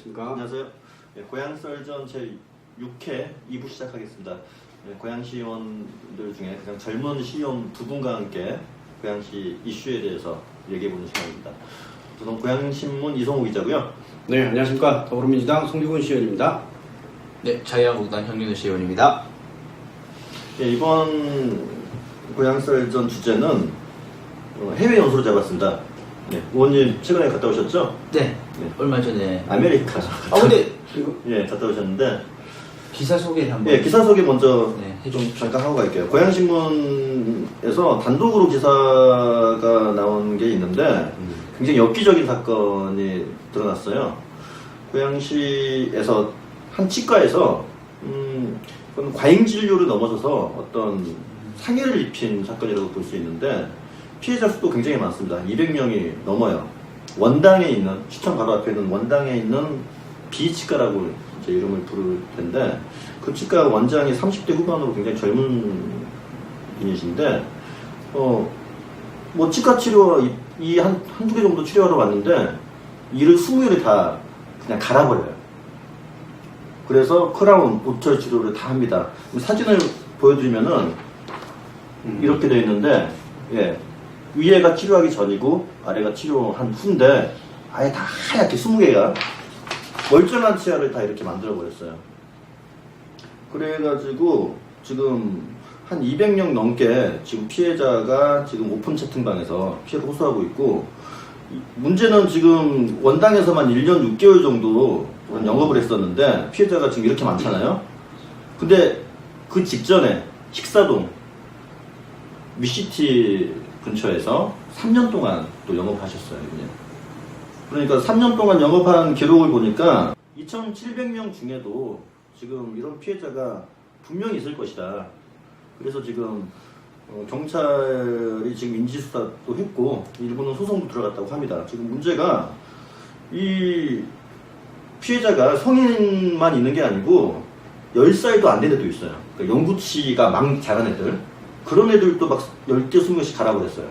안녕하십니까. 안녕하세요. 네, 고양썰전 제6회 2부 시작하겠습니다. 네, 고양시 의원들 중에 가장 젊은 시의원 두 분과 함께 고양시 이슈에 대해서 얘기해보는 시간입니다. 저는 고양신문 이성우 기자고요. 네, 안녕하십니까. 더불어민주당 송규근 시의원입니다. 네, 자유한국당 형윤우 시의원입니다. 네, 이번 고양썰전 주제는 해외 연수로 잡았습니다. 네, 의원님 최근에 갔다 오셨죠? 네, 얼마 전에 아메리카. 근데 예, 갔다 오셨는데 기사 소개를 한번. 예, 기사 소개 먼저 네, 좀 잠깐 하고 갈게요. 고양신문에서 단독으로 기사가 나온 게 있는데 굉장히 엽기적인 사건이 드러났어요. 고양시에서 한 치과에서 그건 과잉 진료를 넘어서서 어떤 상해를 입힌 사건이라고 볼 수 있는데 피해자 수도 굉장히 많습니다. 200명이 넘어요. 원당에 있는, 시청 바로 앞에 있는 원당에 있는 B치과라고 이제 이름을 부를 텐데, 그 치과 원장이 30대 후반으로 굉장히 젊은 분이신데, 뭐 치과 치료, 한두 개 정도 치료하러 왔는데, 이를 20일을 다 그냥 갈아버려요. 그래서 크라운, 보철 치료를 다 합니다. 사진을 보여드리면은, 이렇게 되어 있는데, 예. 위에가 치료하기 전이고 아래가 치료한 후인데 아예 다 하얗게 20개가 멀쩡한 치아를 다 이렇게 만들어 버렸어요. 그래가지고 지금 한 200명 넘게 지금 피해자가 지금 오픈 채팅방에서 피해를 호소하고 있고, 문제는 지금 원당에서만 1년 6개월 정도 영업을 했었는데 피해자가 지금 이렇게 많잖아요. 근데 그 직전에 식사동 미시티 근처에서 3년 동안 또 영업하셨어요. 그냥. 그러니까 3년 동안 영업한 기록을 보니까 2,700명 중에도 지금 이런 피해자가 분명히 있을 것이다. 그래서 지금 경찰이 지금 인지수사도 했고 일부는 소송도 들어갔다고 합니다. 지금 문제가 이 피해자가 성인만 있는 게 아니고 10살도 안 된 애도 있어요. 그러니까 영구치가 막 자란 애들, 그런 애들도 막 10개, 20개씩 갈아버렸어요.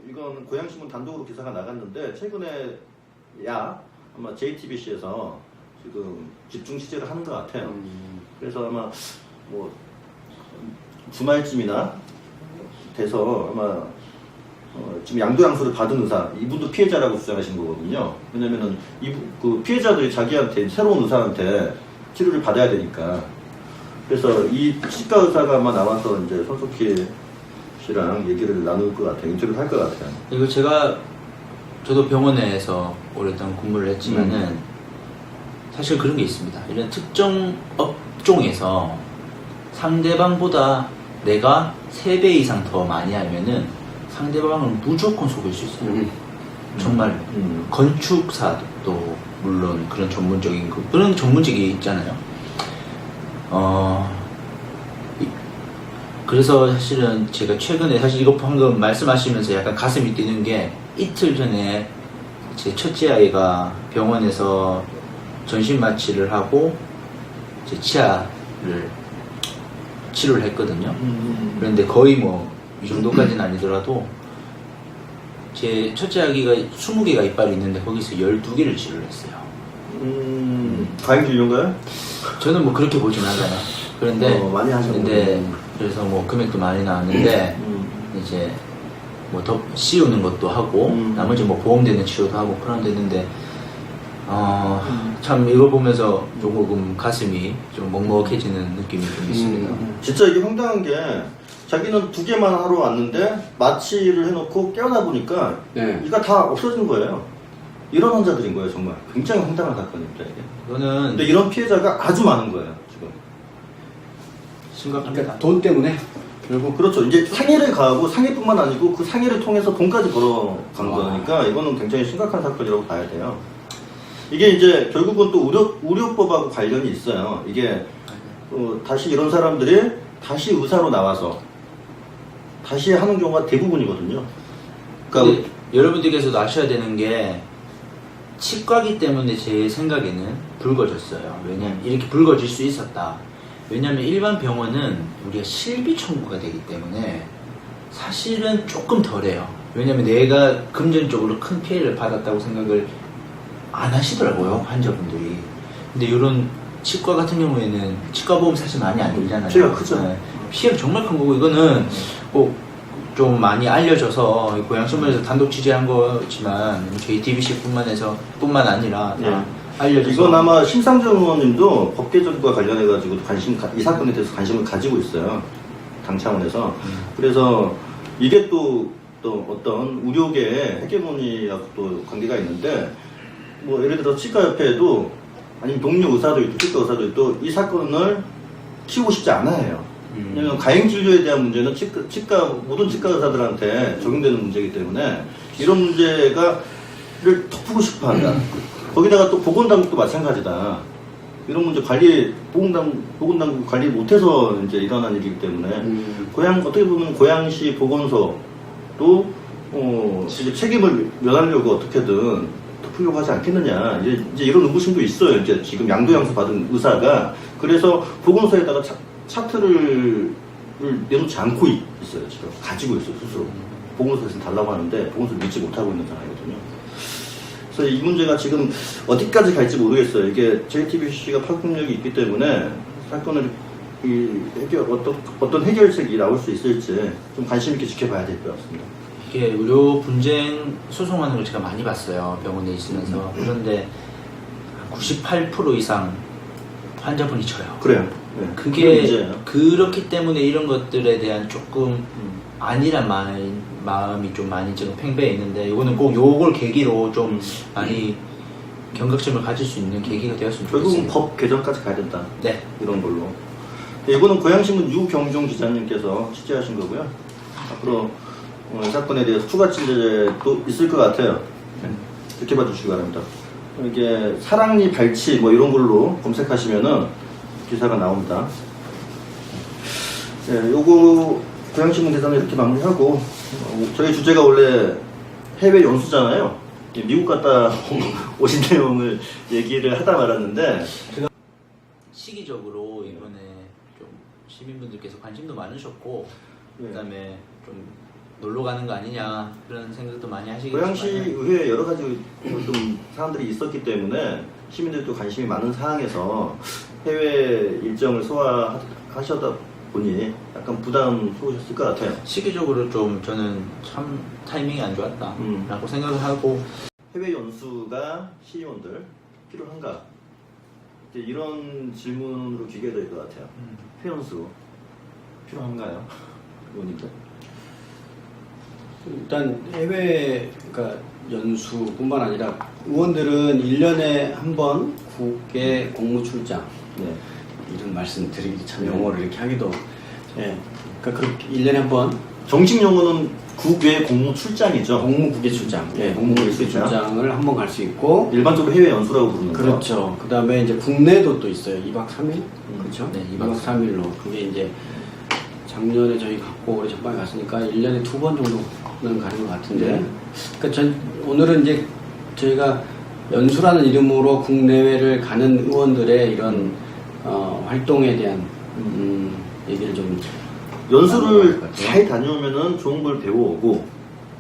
이건 고양신문 단독으로 기사가 나갔는데, 최근에 아마 JTBC에서 지금 집중 취재를 하는 것 같아요. 그래서 아마 뭐 주말쯤이나 돼서 아마 지금 양도양수를 받은 의사, 이분도 피해자라고 주장하신 거거든요. 왜냐면은 그 피해자들이 자기한테, 새로운 의사한테 치료를 받아야 되니까. 그래서 이 치과 의사가 아마 나와서 이제 손석희 씨랑 얘기를 나눌 것 같아요. 인터뷰를 할 것 같아요. 이거 저도 병원에서 오랫동안 근무를 했지만은 사실 그런 게 있습니다. 이런 특정 업종에서 상대방보다 내가 3배 이상 더 많이 알면은 상대방을 무조건 속일 수 있어요. 정말 건축사도 물론 그런 전문적인 그런 전문직이 있잖아요. 그래서 사실은 제가 최근에 사실 이거 방금 말씀하시면서 약간 가슴이 뛰는 게, 이틀 전에 제 첫째 아이가 병원에서 전신 마취를 하고 제 치아를 치료를 했거든요. 그런데 거의 뭐 이 정도까지는 아니더라도 제 첫째 아기가 20개가 이빨이 있는데 거기서 12개를 치료를 했어요. 과잉 진료인가요? 저는 뭐 그렇게 보진 않아요. 그런데 많이 하셨는데, 그래서 뭐 금액도 많이 나왔는데 이제 뭐 더 씌우는 것도 하고 나머지 뭐 보험되는 치료도 하고 그런 데 있는데 참 이걸 보면서 조금 가슴이 좀 먹먹해지는 느낌이 좀 있습니다. 진짜 이게 황당한 게, 자기는 2개만 하러 왔는데 마취를 해놓고 깨어나 보니까 네. 이가 다 없어진 거예요. 이런 환자들인 거예요. 정말 굉장히 황당한 사건입니다. 이게. 이거는 근데 이런 피해자가 아주 많은 거예요. 지금. 심각합니다. 그러니까 돈 때문에 결국 그렇죠. 이제 상해를 가하고, 상해뿐만 아니고 그 상해를 통해서 돈까지 벌어간 거니까 이거는 굉장히 심각한 사건이라고 봐야 돼요. 이게 이제 결국은 또 의료법하고 관련이 있어요. 이게 다시 이런 사람들이 다시 의사로 나와서 다시 하는 경우가 대부분이거든요. 그러니까 여러분들께서도 아셔야 되는 게, 치과기 때문에 제 생각에는 붉어졌어요. 왜냐면 이렇게 붉어질 수 있었다. 왜냐면 일반 병원은 우리가 실비 청구가 되기 때문에 사실은 조금 덜해요. 왜냐면 내가 금전적으로 큰 피해를 받았다고 생각을 안 하시더라고요, 환자분들이. 근데 이런 치과 같은 경우에는 치과 보험 사실 많이 안 들잖아요. 피해가 크죠. 네. 피해가 정말 큰 거고, 이거는 꼭 좀 많이 알려져서 고양신문에서 단독 취재한 거지만 JTBC뿐만 아니라 다 예. 알려져서. 이건 아마 심상정 의원님도 법 개정과 관련해가지고 이 사건에 대해서 관심을 가지고 있어요. 당 차원에서. 그래서 이게 또 어떤 의료계의 헤게모니하고 또 관계가 있는데, 뭐 예를 들어 치과협회에도 아니면 동료 의사도 있고 치과 의사도 있고 이 사건을 키우고 싶지 않아요. 왜냐면 가행 진료에 대한 문제는 모든 치과 의사들한테 적용되는 문제이기 때문에 이런 문제를 덮고 싶어 한다. 거기다가 또 보건당국도 마찬가지다. 이런 문제 보건당국 관리 못해서 이제 일어난 일이기 때문에 어떻게 보면 고양시 보건소도 이제 책임을 면하려고 어떻게든 덮으려고 하지 않겠느냐. 이제 이런 의구심도 있어요. 이제 지금 양도양수 받은 의사가 그래서 보건소에다가 차트를 내놓지 않고 있어요. 지금 가지고 있어요. 스스로. 보건소에서 달라고 하는데 보건소 믿지 못하고 있는 상황이거든요. 그래서 이 문제가 지금 어디까지 갈지 모르겠어요. 이게 JTBC가 파급력이 있기 때문에 사건을 어떤 해결책이 나올 수 있을지 좀 관심 있게 지켜봐야 될 것 같습니다. 이게 의료 분쟁 소송하는 걸 제가 많이 봤어요, 병원에 있으면서. 그런데 98% 이상 환자분이 져요. 그래요. 네. 그게 그렇기 때문에 이런 것들에 대한 조금 아니란 마음이 좀 많이 지금 팽배해 있는데, 이거는 꼭 요걸 계기로 좀 많이 경각심을 가질 수 있는 계기가 되었으면 좋겠어요. 결국은 법 개정까지 가야 된다. 네. 이런 걸로. 이거는 고양신문 유경종 기자님께서 취재하신 거고요. 앞으로 이 사건에 대해서 추가 취재도 있을 것 같아요. 지켜봐 주시기 바랍니다. 이게 사랑니 발치 뭐 이런 걸로 검색하시면은 기사가 나옵니다. 네, 요거 고양신문 기사는 이렇게 마무리하고 저희 주제가 원래 해외 연수잖아요. 미국 갔다 오신 내용을 얘기를 하다 말았는데 시기적으로 이번에 좀 시민분들께서 관심도 많으셨고 그다음에 좀 놀러 가는 거 아니냐 그런 생각도 많이 하시겠지만 고양시 의회에 여러 가지 좀 사람들이 있었기 때문에 시민들도 관심이 많은 상황에서 해외 일정을 소화하셔다 보니 약간 부담스러우셨을 것 같아요. 시기적으로 좀 저는 참 타이밍이 안 좋았다라고 생각을 하고 해외 연수가 시의원들 필요한가? 이제 이런 질문으로 기계될 것 같아요. 해연수 필요한가요? 의원님들? 일단 해외 그러니까 연수뿐만 아니라 의원들은 1년에 한 번 국외 공무 출장 네. 이런 말씀 드리기 참 영어를 이렇게 하기도 그러니까 그렇게 1년에 한 번 정식 용어는 국외 공무 출장이죠. 공무 국외 출장 공무 국외 출장을 한 번 갈 수 있고 일반적으로 해외 연수라고 부르는 거. 그렇죠. 그 다음에 이제 국내도 또 있어요. 2박 3일 그렇죠? 네, 2박 3일로 그게 이제 작년에 저희 갔고 올해 전반에 갔으니까 1년에 2번 정도는 가는 것 같은데 그러니까 오늘은 이제 저희가 연수라는 이름으로 국내외를 가는 의원들의 이런 활동에 대한 얘기를 좀 연수를 잘 다녀오면은 좋은 걸 배워오고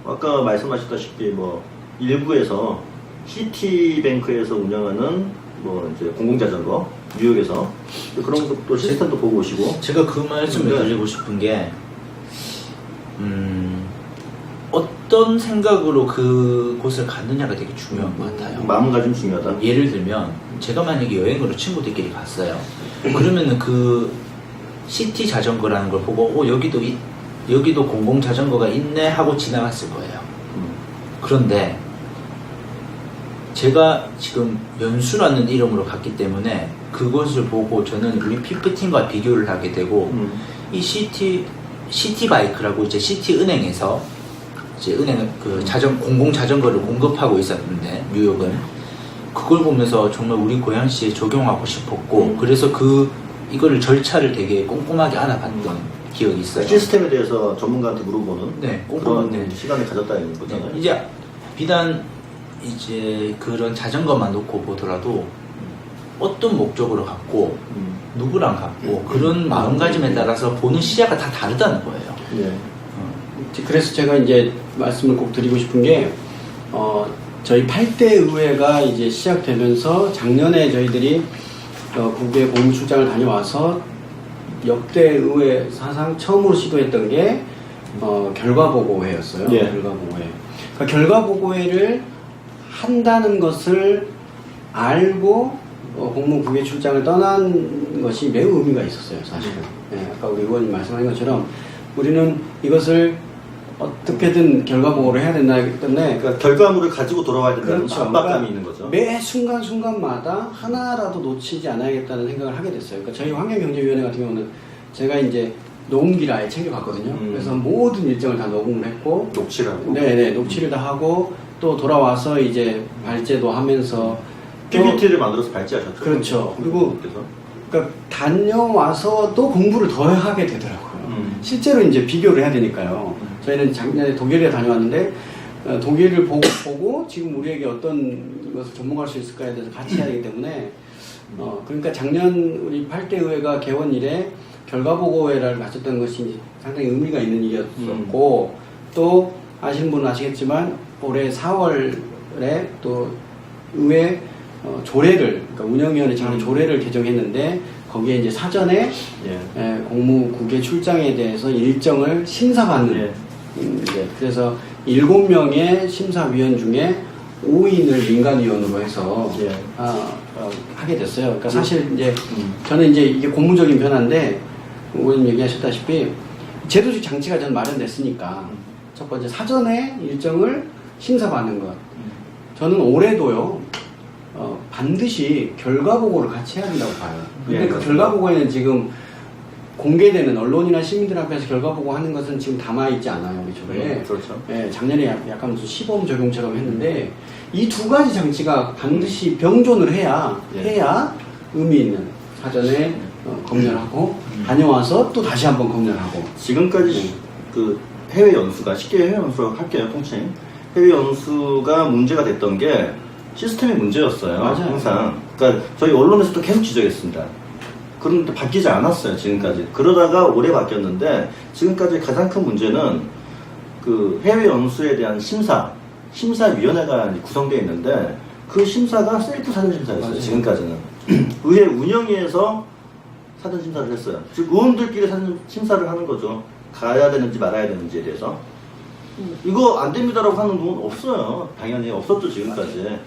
아까 말씀하셨다시피 뭐 일부에서 시티뱅크에서 운영하는 뭐 이제 공공자전거 뉴욕에서 그런 것도 시스템도 보고 오시고 제가 그 말씀을 드리고 싶은 게 어떤 생각으로 그곳을 갔느냐가 되게 중요한 것 같아요. 마음가짐 중요하다. 예를 들면 제가 만약에 여행으로 친구들끼리 갔어요. 그러면은 그 시티 자전거라는 걸 보고 여기도 공공 자전거가 있네 하고 지나갔을 거예요. 그런데 제가 지금 연수라는 이름으로 갔기 때문에 그것을 보고 저는 우리 피프팀과 비교를 하게 되고 이 시티 바이크라고 이제 시티 은행에서 이제 은행은 그 공공 자전거를 공급하고 있었는데 뉴욕은 그걸 보면서 정말 우리 고양시에 적용하고 싶었고 그래서 이거를 절차를 되게 꼼꼼하게 알아봤던 기억이 있어요. 시스템에 대해서 전문가한테 물어보는 꼼꼼한 그런 시간을 가졌다는 거잖아요. 이제 비단 이제 그런 자전거만 놓고 보더라도 어떤 목적으로 갔고 누구랑 갔고 그런 마음가짐에 따라서 보는 시야가 다 다르다는 거예요. 네. 그래서 제가 이제 말씀을 꼭 드리고 싶은 게 저희 8대 의회가 이제 시작되면서 작년에 저희들이 국외 공무출장을 다녀와서 역대 의회 사상 처음으로 시도했던 게 결과보고회였어요. 예. 결과보고회. 그러니까 결과보고회를 한다는 것을 알고 공무 국외 출장을 떠난 것이 매우 의미가 있었어요, 사실은. 예, 아까 우리 의원님 말씀하신 것처럼 우리는 이것을 어떻게든 결과보고를 해야 된다기 때문에 그러니까 결과물을 가지고 돌아와야 된다는 그렇죠. 압박감이 그러니까 있는 거죠. 매 순간순간마다 하나라도 놓치지 않아야겠다는 생각을 하게 됐어요. 그러니까 저희 환경경제위원회 같은 경우는 제가 이제 녹음기를 아예 챙겨갔거든요. 그래서 모든 일정을 다 녹음을 했고, 녹취를 하고. 네네, 녹취를 다 하고, 또 돌아와서 이제 발제도 하면서, PPT를 만들어서 발제하셨죠. 그렇죠. 그리고 그래서 그러니까 다녀와서도 공부를 더 하게 되더라고요. 실제로 이제 비교를 해야 되니까요. 저희는 작년에 독일에 다녀왔는데 독일을 보고 지금 우리에게 어떤 것을 전문할 수 있을까에 대해서 같이 해야 되기 때문에 그러니까 작년 우리 8대 의회가 개원 이래 결과보고회를 마쳤던 것이 상당히 의미가 있는 일이었고 또 아시는 분은 아시겠지만 올해 4월에 또 의회 조례를 그러니까 운영위원회 장관 조례를 개정했는데 거기에 이제 사전에 공무 국외 출장에 대해서 일정을 심사받는 이제 그래서 7명의 심사위원 중에 5인을 민간위원으로 해서 하게 됐어요. 그러니까 사실 이제 저는 이제 이게 고무적인 변화인데 의원님 얘기하셨다시피 제도적 장치가 저는 마련됐으니까 첫 번째 사전에 일정을 심사받는 것. 저는 올해도요. 반드시 결과보고를 같이 해야 된다고 봐요. 근데 그 결과보고에는 지금 공개되는 언론이나 시민들 앞에서 결과보고 하는 것은 지금 담아있지 않아요. 우리 조례에. 그렇죠. 예, 작년에 약간 무슨 시범 적용처럼 했는데 이 두 가지 장치가 반드시 병존을 해야 의미 있는 사전에 검열하고 다녀와서 또 다시 한번 검열하고 지금까지 그 해외 연수가 쉽게 해외 연수라고 할게요. 통칭 해외 연수가 문제가 됐던 게 시스템의 문제였어요. 맞아요. 항상. 그러니까 저희 언론에서도 계속 지적했습니다. 그런데 바뀌지 않았어요. 지금까지. 그러다가 올해 바뀌었는데 지금까지 가장 큰 문제는 그 해외 연수에 대한 심사위원회가 구성되어 있는데 그 심사가 셀프 사전심사였어요. 맞아요. 지금까지는. 의회 운영위에서 사전심사를 했어요. 즉 의원들끼리 사전심사를 하는 거죠. 가야 되는지 말아야 되는지에 대해서. 이거 안 됩니다라고 하는 분 없어요. 당연히 없었죠. 지금까지.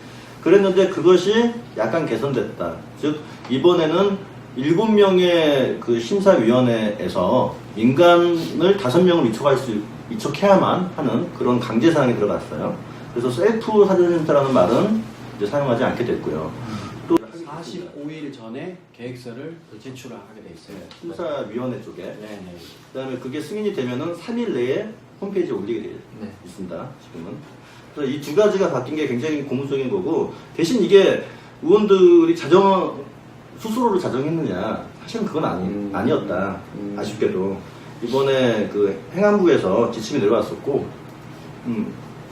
그랬는데 그것이 약간 개선됐다. 즉 이번에는 7명의 그 심사위원회에서 인간을 5명을 위촉해야만 하는 그런 강제 사항이 들어갔어요. 그래서 셀프 사전심사라는 말은 이제 사용하지 않게 됐고요. 또 45일 전에 계획서를 제출하게 돼 있어요. 심사위원회 쪽에. 네네. 그다음에 그게 승인이 되면은 3일 내에 홈페이지에 올리게 되어 있습니다. 지금은. 그래서 이 두 가지가 바뀐 게 굉장히 고무적인 거고 대신 이게 의원들이 스스로를 자정했느냐 사실은 그건 아니었다. 아쉽게도 이번에 그 행안부에서 지침이 내려왔었고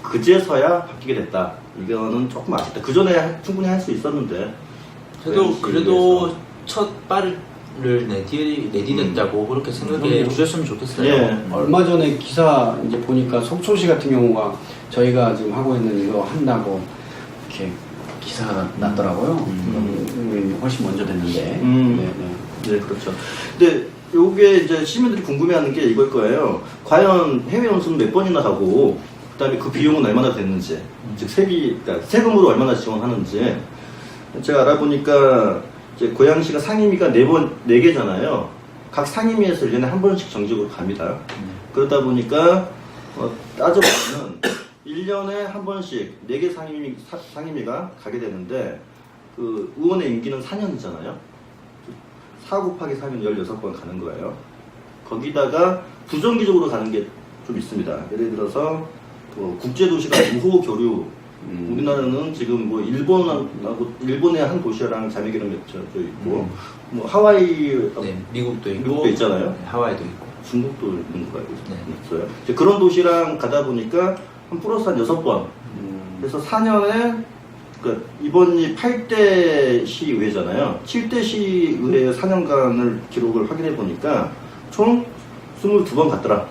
그제서야 바뀌게 됐다. 이거는 조금 아쉽다. 그 전에 충분히 할 수 있었는데 그래도 첫 발을 내디뎠다고 그렇게 생각해 주셨으면 좋겠어요. 예. 얼마 전에 기사 이제 보니까 속초시 같은 경우가 저희가 지금 하고 있는 이거 한다고 이렇게 기사가 났더라고요. 훨씬 먼저 됐는데. 네, 그렇죠. 근데 요게 이제 시민들이 궁금해하는 게 이걸 거예요. 과연 해외 연수는 몇 번이나 가고, 그다음에 그 비용은 얼마나 됐는지, 즉 그러니까 세금으로 얼마나 지원하는지. 제가 알아보니까 이제 고양시가 상임위가 4개잖아요. 각 상임위에서 1년에 한 번씩 정식으로 갑니다. 그러다 보니까 따져보면 1년에 한 번씩 4개 상임위가 가게 되는데 그 의원의 임기는 4년이잖아요. 4 곱하기 3은 16번 가는 거예요. 거기다가 부정기적으로 가는 게 좀 있습니다. 예를 들어서 국제도시가 우호 교류 우리나라는 지금 뭐 일본의 한 도시랑 자매기름 맺혀져 있고 뭐 하와이 미국도 있고 있잖아요. 하와이도 있고 중국도 있는 거 알고 있어요. 이제 그런 도시랑 가다 보니까 한 플러스 한 6번. 그래서 4년에 그러니까 이번이 8대 시의회잖아요. 7대 시의회 4년간을 기록을 확인해 보니까 총 22번 갔더라.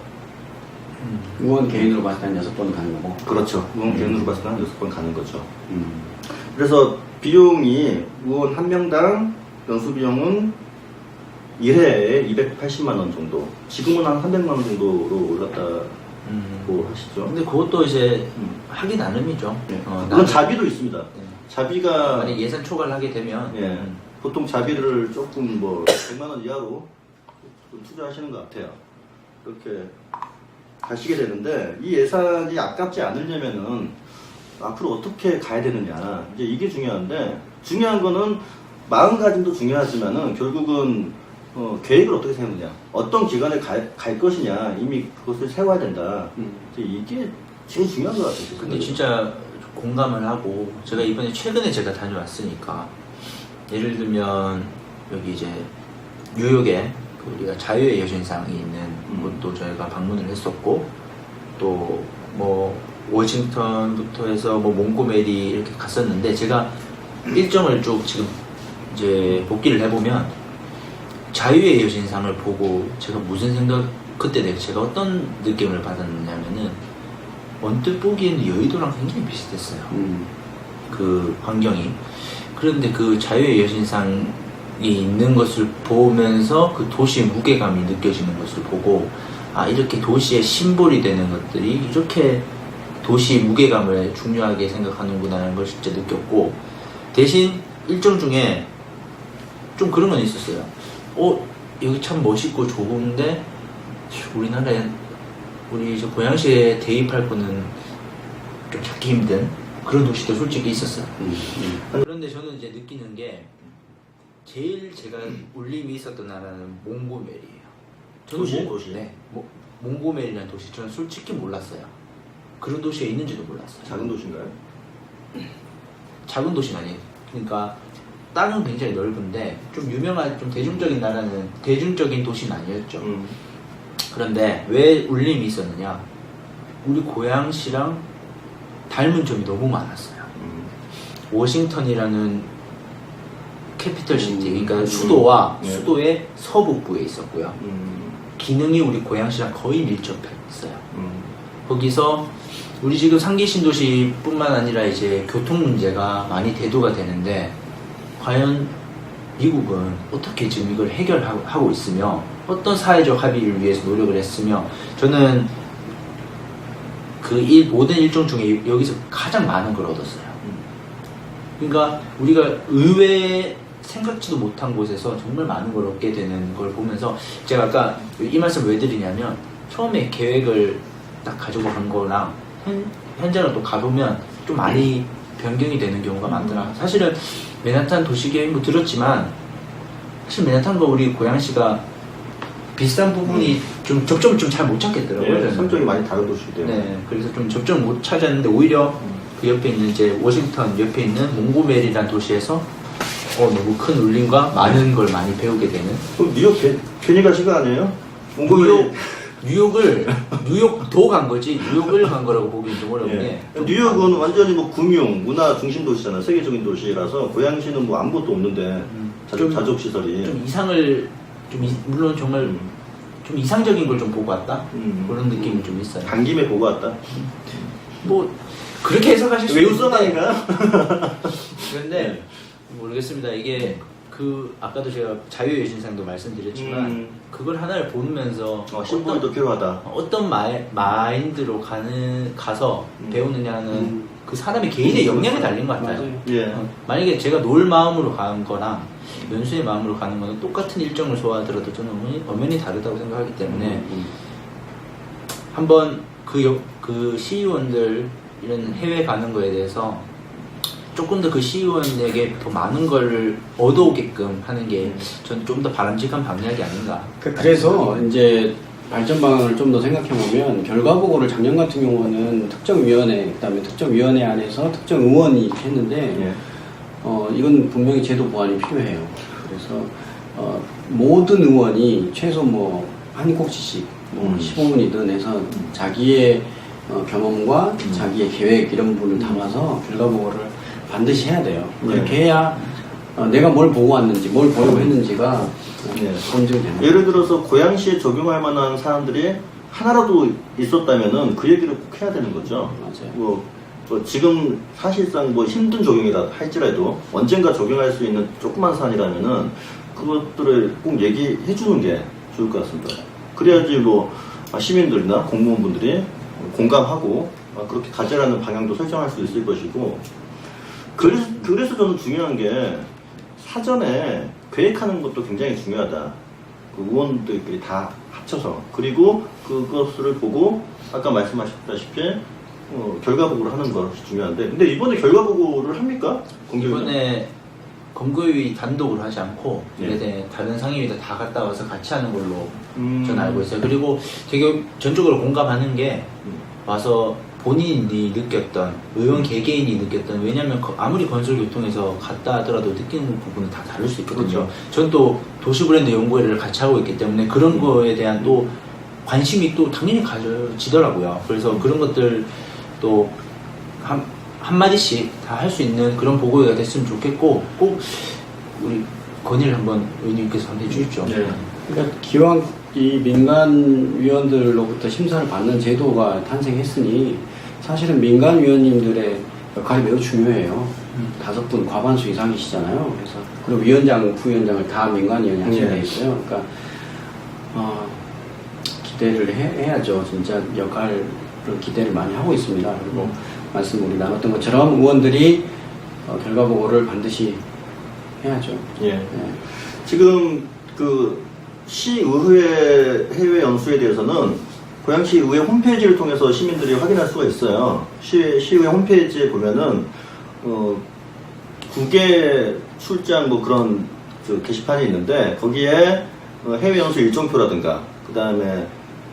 의원 개인으로 봤을 때 한 6번 가는 거고. 그렇죠. 의원 개인으로 봤을 때 한 6번 가는 거죠. 그래서 비용이 의원 한 명당 연수 비용은 1회에 280만 원 정도. 지금은 한 300만 원 정도로 올랐다고 하시죠. 근데 그것도 이제 하기 나름이죠. 네. 물론 나름. 자비도 있습니다. 네. 자비가 만약 예산 초과를 하게 되면 예, 보통 자비를 조금 뭐 100만 원 이하로 좀 투자하시는 것 같아요. 그렇게 가시게 되는데 이 예산이 아깝지 않으려면은 앞으로 어떻게 가야 되느냐 이제 이게 중요한데 중요한 거는 마음가짐도 중요하지만은 결국은 계획을 어떻게 세우느냐 어떤 기관에 갈 것이냐 이미 그것을 세워야 된다. 이제 이게 제일 중요한 것 같아요. 근데 진짜 공감을 하고 제가 이번에 최근에 제가 다녀왔으니까 예를 들면 여기 이제 뉴욕에 그 우리가 자유의 여신상이 있는 곳도 저희가 방문을 했었고 또 뭐 워싱턴부터 해서 뭐 몽고메리 이렇게 갔었는데 제가 일정을 쭉 지금 이제 복귀를 해보면 자유의 여신상을 보고 제가 무슨 생각 그때 제가 어떤 느낌을 받았냐면은 언뜻 보기에는 여의도랑 굉장히 비슷했어요. 그 환경이. 그런데 그 자유의 여신상이 있는 것을 보면서 그 도시의 무게감이 느껴지는 것을 보고 아 이렇게 도시의 심볼이 되는 것들이 이렇게 도시의 무게감을 중요하게 생각하는구나라는 걸 진짜 느꼈고 대신 일정 중에 좀 그런 건 있었어요. 여기 참 멋있고 좋은데 우리나라에 우리 저 고양시에 대입할 거는 좀 찾기 힘든 그런 도시도 솔직히 있었어요. 그런데 저는 이제 느끼는 게 제일 제가 울림이 있었던 나라는 몽고메리예요. 도시? 네. 몽고메리라는 도시 저는 솔직히 몰랐어요. 그런 도시가 있는지도 몰랐어요. 작은 도시인가요? 작은 도시는 아니에요. 그러니까 땅은 굉장히 넓은데 좀 유명한 좀 대중적인 나라는 대중적인 도시는 아니었죠. 그런데 왜 울림이 있었느냐? 우리 고양시랑 닮은 점이 너무 많았어요. 워싱턴이라는 캐피털 시티, 그러니까 수도와 네. 수도의 서북부에 있었고요. 기능이 우리 고양시랑 거의 밀접했어요. 거기서 우리 지금 상기 신도시뿐만 아니라 이제 교통 문제가 많이 대두가 되는데 과연 미국은 어떻게 지금 이걸 해결하고 있으며 어떤 사회적 합의를 위해서 노력을 했으며 저는 그 모든 일정 중에 여기서 가장 많은 걸 얻었어요. 그러니까 우리가 의외에 생각지도 못한 곳에서 정말 많은 걸 얻게 되는 걸 보면서 제가 아까 이 말씀 왜 드리냐면 처음에 계획을 딱 가지고 간 거랑 현장을 또 가보면 좀 많이 변경이 되는 경우가 많더라. 사실은 맨하탄 도시계획 들었지만 사실 맨하탄과 우리 고양시가 비슷한 부분이 좀 접점을 좀 잘 못 찾겠더라고요. 네, 성격이 많이 다른 도시기 때문에. 네, 그래서 좀 접점을 못 찾았는데 오히려 그 옆에 있는 이제 워싱턴 옆에 있는 몽고메리라는 도시에서 너무 큰 울림과 많은 걸 많이 배우게 되는. 그럼 뉴욕 괜히 가신 거 아니에요? 뉴욕도 간 거지 뉴욕을 간 거라고 보기는 좀 어려운 게 뉴욕은 완전히 뭐 금융, 문화 중심 도시잖아. 세계적인 도시라서 고양시는 뭐 아무것도 없는데 자족 시설이 좀 이상을 물론 정말 좀 이상적인 걸 좀 보고 왔다 그런 느낌이 좀 있어요. 간 김에 보고 왔다. 뭐 그렇게 해석하실 수 외우 있는데 써나니까. 그런데 모르겠습니다. 이게 그 아까도 제가 자유의 여신상도 말씀드렸지만 그걸 하나를 보면서 심보이도 필요하다. 어떤 마인드로 가서 배우느냐는 그 사람의 개인의 역량에 달린 것 같아요. 맞아요. 예. 만약에 제가 놀 마음으로 가는 거랑 연수의 마음으로 가는 거는 똑같은 일정을 소화하더라도 저는 엄연히 다르다고 생각하기 때문에 한번 그 시의원들 이런 해외 가는 거에 대해서 조금 더 그 시의원에게 더 많은 걸 얻어오게끔 하는 게 전 좀 더 바람직한 방향이 아닌가. 그래서 이제 발전 방안을 좀 더 생각해 보면 결과 보고를 작년 같은 경우는 특정위원회 그다음에 특정위원회 안에서 특정 의원이 했는데 이건 분명히 제도 보완이 필요해요. 그래서 모든 의원이 최소 뭐 한 꼭지씩 15분이든 해서 자기의 경험과 자기의 계획 이런 부분을 담아서 결과 보고를 반드시 해야 돼요. 그렇게 해야 내가 뭘 보고 왔는지, 뭘 보려고 했는지가 검증되는. 예를 들어서 고양시에 적용할 만한 사람들이 하나라도 있었다면은 그 얘기를 꼭 해야 되는 거죠. 맞아요. 뭐 지금 사실상 뭐 힘든 적용이라 할지라도 언젠가 적용할 수 있는 조그만 사안이라면은 그것들을 꼭 얘기해 주는 게 좋을 것 같습니다. 그래야지 뭐 시민들이나 공무원분들이 공감하고 그렇게 가져가는 방향도 설정할 수 있을 것이고, 그래서 저는 중요한 게 사전에 계획하는 것도 굉장히 중요하다. 그 의원들끼리 다 합쳐서, 그리고 그것을 보고 아까 말씀하셨다시피 결과 보고를 하는 것이 중요한데, 근데 이번에 결과 보고를 합니까? 이번에 검거위 단독으로 하지 않고 예. 이제 다른 상임위들 다 갔다 와서 같이 하는 걸로 저는 음. 알고 있어요. 그리고 되게 전적으로 공감하는 게 와서 본인이 느꼈던, 의원 개개인이 느꼈던, 왜냐면 아무리 건설교통에서 갔다 하더라도 느끼는 부분은 다 다를 수 있거든요. 그렇죠. 전 또 도시브랜드 연구회를 같이 하고 있기 때문에 그런 거에 대한 또 관심이 또 당연히 가져지더라고요. 그래서 그런 것들 또 한마디씩 다 할 수 있는 그런 보고회가 됐으면 좋겠고, 꼭 우리 건의를 한번 의원님께서 한번 해주십시오. 네. 그러니까 기왕 이 민간 위원들로부터 심사를 받는 제도가 탄생했으니 사실은 민간 위원님들의 역할이 매우 중요해요. 5분 과반수 이상이시잖아요. 그래서 그리고 위원장, 부위원장을 다 민간 위원이 하셔야 돼 있어요. 그러니까 기대를 해야죠. 진짜 역할을 기대를 많이 하고 있습니다. 그리고 말씀 우리 나눴던 것처럼 의원들이 결과 보고를 반드시 해야죠. 예. 네. 지금 그 시의회 해외 연수에 대해서는 고양시 의회 홈페이지를 통해서 시민들이 확인할 수가 있어요. 시의회 홈페이지에 보면은 국외 출장 뭐 그런 그 게시판이 있는데, 거기에 해외 연수 일정표라든가 그 다음에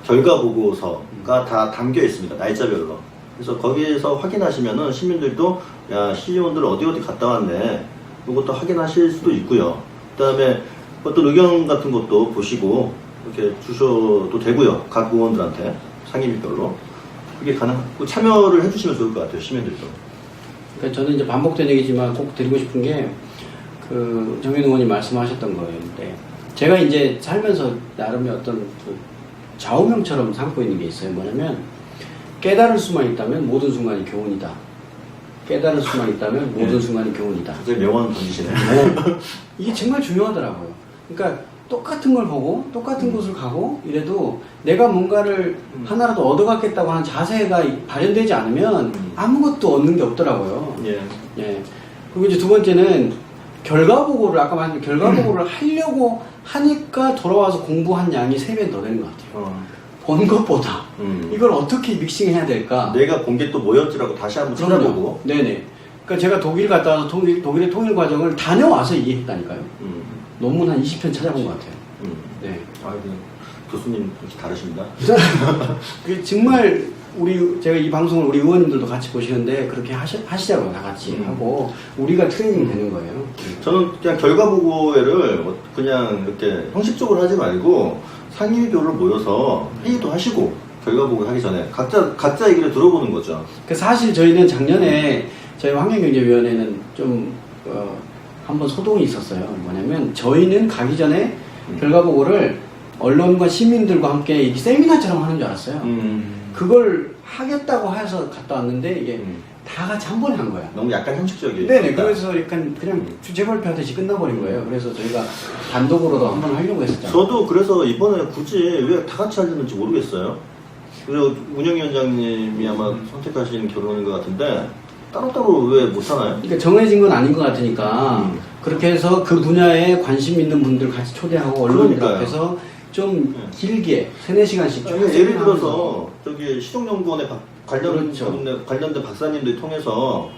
결과 보고서가 다 담겨 있습니다. 날짜별로. 그래서 거기에서 확인하시면은 시민들도 야, 시의원들 어디 갔다 왔네, 이것도 확인하실 수도 있고요. 그 다음에 어떤 의견 같은 것도 보시고 이렇게 주셔도 되고요. 각 의원들한테 상임위별로 그게 가능하고 참여를 해주시면 좋을 것 같아요. 시민들도. 그러니까 저는 이제 반복된 얘기지만 꼭 드리고 싶은 게 그 정현 의원이 말씀하셨던 거예요. 근데 제가 이제 살면서 나름의 어떤 그 좌우명처럼 삼고 있는 게 있어요. 뭐냐면 깨달을 수만 있다면 모든 순간이 교훈이다. 깨달을 수만 있다면 모든 순간이 교훈이다. 이제 명언 던지시네. 이게 정말 중요하더라고요. 그러니까 똑같은 걸 보고 똑같은 곳을 가고 이래도 내가 뭔가를 하나라도 얻어갖겠다고 하는 자세가 발현되지 않으면 아무것도 얻는 게 없더라고요. 예. 예. 그리고 이제 두 번째는 결과 보고를, 아까 말한 결과 보고를 하려고 하니까 돌아와서 공부한 양이 3배 더 되는 것 같아요. 본 것보다 이걸 어떻게 믹싱해야 될까? 내가 본 게 또 뭐였지라고 다시 한번 그럼요. 찾아보고. 네네. 그러니까 제가 독일 갔다 와서 독일의 통일 과정을 다녀와서 이해했다니까요. 논문 한 20편 찾아본 것 같아요. 네. 아, 교수님 역시 다르십니다. 그게 정말 제가 이 방송을 우리 의원님들도 같이 보시는데 그렇게 하시자고요. 다 같이 하고 우리가 트레이닝 되는 거예요. 저는 그냥 결과 보고회를 그냥 이렇게 형식적으로 하지 말고 상임위별로 모여서 회의도 하시고 결과 보고 하기 전에 각자 얘기를 들어보는 거죠. 그 사실 저희는 작년에 저희 환경경제위원회는 좀 한번 소동이 있었어요. 뭐냐면 저희는 가기 전에 결과 보고를 언론과 시민들과 함께 이렇게 세미나처럼 하는 줄 알았어요. 그걸 하겠다고 해서 갔다 왔는데 이게 다 같이 한 번에 한 거야. 너무 약간 형식적이에요. 네네. 그래서 약간 그냥 주제 발표하듯이 끝나버린 거예요. 그래서 저희가 단독으로도 한 번 하려고 했었잖아요. 저도 그래서 이번에 굳이 왜 다 같이 하려는지 모르겠어요. 그리고 운영위원장님이 아마 선택하신 결론인 것 같은데 따로따로 왜 못하나요? 그러니까 정해진 건 아닌 것 같으니까 그렇게 해서 그 분야에 관심 있는 분들 같이 초대하고 언론들 그러니까요. 앞에서 좀 길게 3-4시간씩 쭉 예를 들어서 저기 시종연구원에 그렇죠. 관련된 박사님들 통해서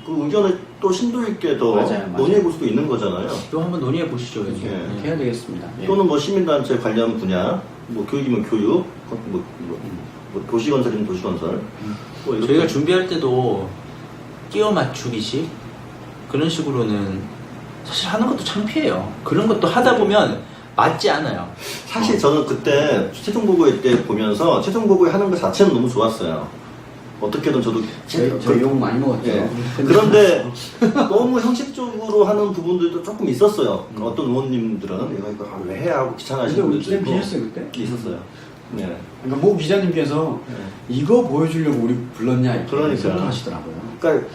그 의견을 또 심도 있게 더 맞아요. 논의해 볼 수도 있는 거잖아요. 또 한번 논의해 보시죠. 예. 그렇게 해야 되겠습니다. 예. 또는 뭐 시민단체 관련 분야, 뭐 교육이면 교육, 뭐 도시건설이면 도시건설. 뭐 이렇게. 저희가 준비할 때도 끼워 맞추기식 그런 식으로는 사실 하는 것도 창피해요. 그런 것도 하다 보면 맞지 않아요. 사실 저는 그때 최종보고회 때 보면서 최종보고회 하는 것 자체는 너무 좋았어요. 어떻게든 저도 저희 욕 많이 먹었죠. 예. 그런데 너무 형식적으로 하는 부분들도 조금 있었어요. 어떤 의원님들은 이거 왜 해야 하고 귀찮아하시는 근데 분들도 우리 있고 비셨어요 그때? 있었어요. 네. 그러니까 모 기자님께서 이거 보여주려고 우리 불렀냐 이렇게 그러니까. 하시더라고요. 그러니까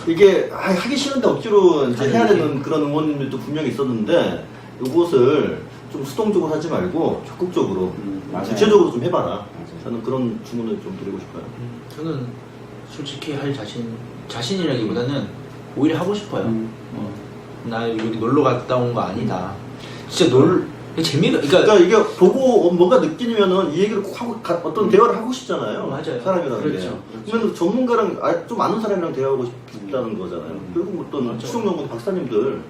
이게 하기 싫은데 억지로 이제 해야 되는 그런 의원님들도 분명히 있었는데 이것을 좀 수동적으로 하지 말고 적극적으로 맞아요. 구체적으로 좀 해봐라. 맞아요. 저는 그런 주문을 좀 드리고 싶어요. 저는 솔직히 할 자신이라기보다는 오히려 하고 싶어요. 나 여기 놀러 갔다 온 거 아니다. 진짜 재미가, 그러니까 이게 보고 뭔가 느끼면은 이 얘기를 꼭 하고 어떤 대화를 하고 싶잖아요. 맞아요. 사람이라는 게. 그렇죠. 그러면 전문가랑 좀 아는 사람이랑 대화하고 싶다는 거잖아요. 그리고 어떤 추정연구원 박사님들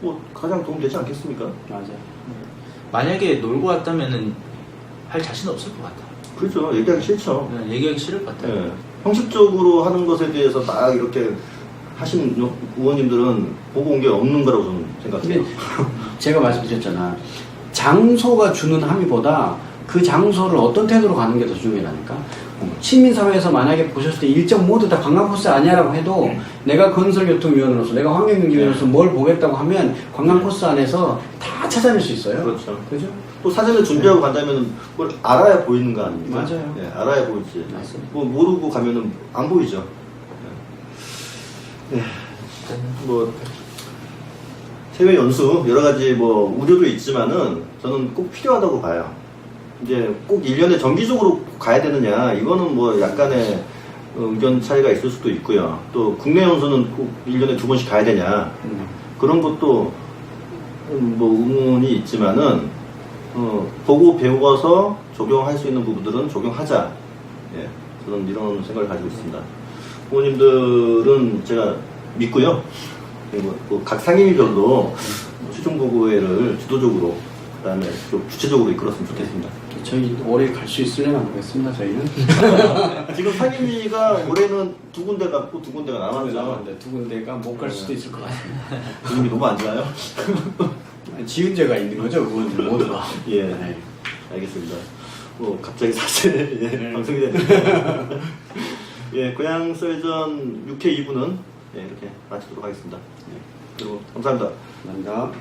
뭐 가장 도움 되지 않겠습니까? 맞아요. 만약에 놀고 왔다면은 할 자신 없을 것 같아. 그렇죠. 얘기하기 싫죠. 그냥 얘기하기 싫을 것 같아요. 예. 형식적으로 하는 것에 대해서 막 이렇게 하신 의원님들은 보고 온 게 없는 거라고 저는 생각해요. 근데 제가 말씀드렸잖아. 장소가 주는 함의보다 그 장소를 어떤 태도로 가는 게 더 중요하다니까. 시민사회에서 만약에 보셨을 때 일정 모두 다 관광코스 아니야라고 해도 내가 건설교통위원으로서 내가 환경경제위원으로서 뭘 보겠다고 하면 관광코스 안에서 다 찾아낼 수 있어요. 그렇죠. 그죠? 또 사전에 준비하고 간다면 뭘 알아야 보이는 거 아닙니까? 맞아요. 예, 알아야 보이지. 맞습니다. 뭐 모르고 가면은 안 보이죠. 예. 뭐 세외 연수 여러 가지 뭐 우려도 있지만은 저는 꼭 필요하다고 봐요. 이제 꼭 1년에 정기적으로 가야 되느냐 이거는 뭐 약간의 의견 차이가 있을 수도 있고요. 또 국내 연수는 꼭 1년에 2번씩 가야 되냐 그런 것도 뭐 의문이 있지만은 보고 배워서 적용할 수 있는 부분들은 적용하자. 예, 저는 이런 생각을 가지고 있습니다. 부모님들은 제가 믿고요. 그리고 각 상임위별로 수중보고회를 주도적으로 그다음에 좀 주체적으로 이끌었으면 좋겠습니다. 저희 올해 갈 수 있으려나 보겠습니다. 저희는. 지금 상임위가 올해는 2군데 갔고 2군데가 남았죠. 남았는데 두 군데가 못 갈 수도 있을 것 같습니다. 분위기 너무 안 좋아요? 지은 죄가 있는 거죠, 의원들 모두가. 예, 네. 알겠습니다. 뭐 갑자기 사실 예, 방송이 되네요. 예, 고향 썰전 6회 2부는 예, 이렇게 마치도록 하겠습니다. 예, 그리고 감사합니다. 감사합니다.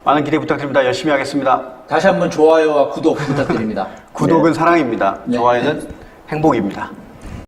많은 기대 부탁드립니다. 열심히 하겠습니다. 다시 한번 좋아요와 구독 부탁드립니다. 구독은 사랑입니다. 네. 좋아요는 행복입니다.